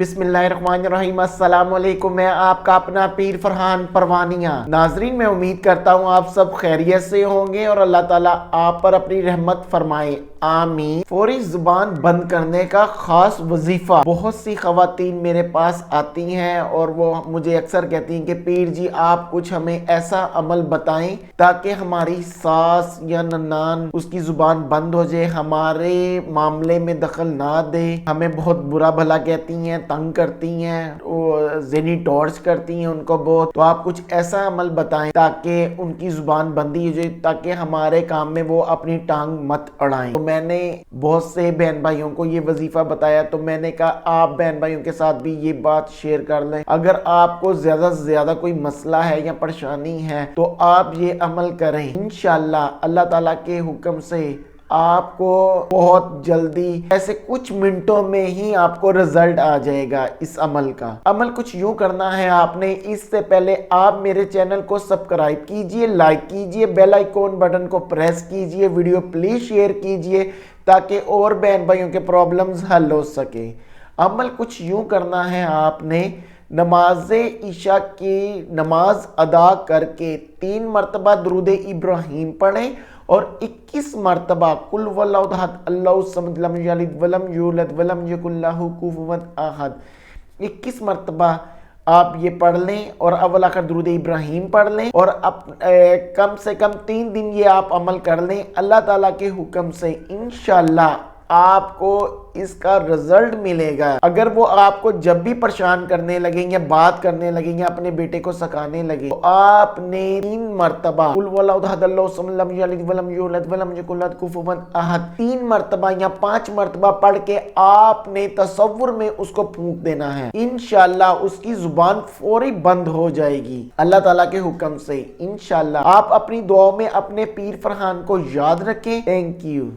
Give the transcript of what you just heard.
بسم اللہ الرحمن الرحیم۔ السلام علیکم، میں آپ کا اپنا پیر فرحان پروانیہ۔ ناظرین، میں امید کرتا ہوں آپ سب خیریت سے ہوں گے اور اللہ تعالیٰ آپ پر اپنی رحمت فرمائے، آمین۔ فوری زبان بند کرنے کا خاص وظیفہ بہت سی خواتین میرے پاس آتی ہیں اور وہ مجھے اکثر کہتی ہیں کہ پیر جی آپ کچھ ہمیں ایسا عمل بتائیں تاکہ ہماری ساس یا ننان اس کی زبان بند ہو جائے، ہمارے معاملے میں دخل نہ دے، ہمیں بہت برا بھلا کہتی ہیں، تنگ کرتی ہیں، ذہنی ٹارچ کرتی ہیں ان کو بہت۔ تو آپ کچھ ایسا عمل بتائیں تاکہ ان کی زبان بندی ہو جائے، تاکہ ہمارے کام میں وہ اپنی ٹانگ مت اڑائیں۔ تو میں نے بہت سے بہن بھائیوں کو یہ وظیفہ بتایا، تو میں نے کہا آپ بہن بھائیوں کے ساتھ بھی یہ بات شیئر کر لیں۔ اگر آپ کو زیادہ سے زیادہ کوئی مسئلہ ہے یا پریشانی ہے تو آپ یہ عمل کریں، انشاءاللہ اللہ تعالیٰ کے حکم سے آپ کو بہت جلدی، ایسے کچھ منٹوں میں ہی آپ کو رزلٹ آ جائے گا اس عمل کا۔ عمل کچھ یوں کرنا ہے، آپ نے اس سے پہلے آپ میرے چینل کو سبسکرائب کیجئے، لائک کیجئے، بیل آئیکن بٹن کو پریس کیجئے، ویڈیو پلیز شیئر کیجئے تاکہ اور بہن بھائیوں کے پرابلمز حل ہو سکے۔ عمل کچھ یوں کرنا ہے، آپ نے نماز عشاء کی نماز ادا کر کے 3 مرتبہ درود ابراہیم پڑھیں اور 21 مرتبہ قل هو اللہ احد اللہ الصمد لم یلد ولم یولد ولم یکن لہ کفوا احد 21 مرتبہ آپ یہ پڑھ لیں اور اول آخر درود ابراہیم پڑھ لیں اور کم سے کم 3 دن یہ آپ عمل کر لیں۔ اللہ تعالیٰ کے حکم سے انشاءاللہ آپ کو اس کا رزلٹ ملے گا۔ اگر وہ آپ کو جب بھی پریشان کرنے لگیں گے، بات کرنے لگیں گے، اپنے بیٹے کو سکھانے لگے، تو آپ نے 3 مرتبہ قل هو اللہ احد اللہ الصمد لم یلد ولم یولد ولم یکن لہ کفوا احد 3 مرتبہ یا 5 مرتبہ پڑھ کے آپ نے تصور میں اس کو پھونک دینا ہے۔ انشاءاللہ اس کی زبان فوری بند ہو جائے گی اللہ تعالیٰ کے حکم سے۔ انشاءاللہ آپ اپنی دعاؤں میں اپنے پیر فرحان کو یاد رکھیں۔ Thank you.